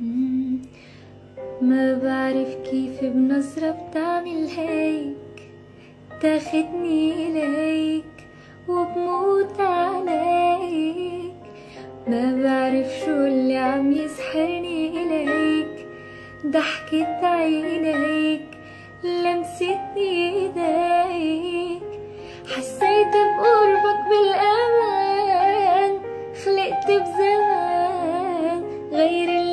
مم. ما بعرف كيف بنظرة بتعمل هيك، تاخدني إليك وبموت عليك. ما بعرف شو اللي عم يسحرني إليك، ضحكة عينيك، لمستني إيديك. حسيت بقربك بالأمان، خلقت بزمان غير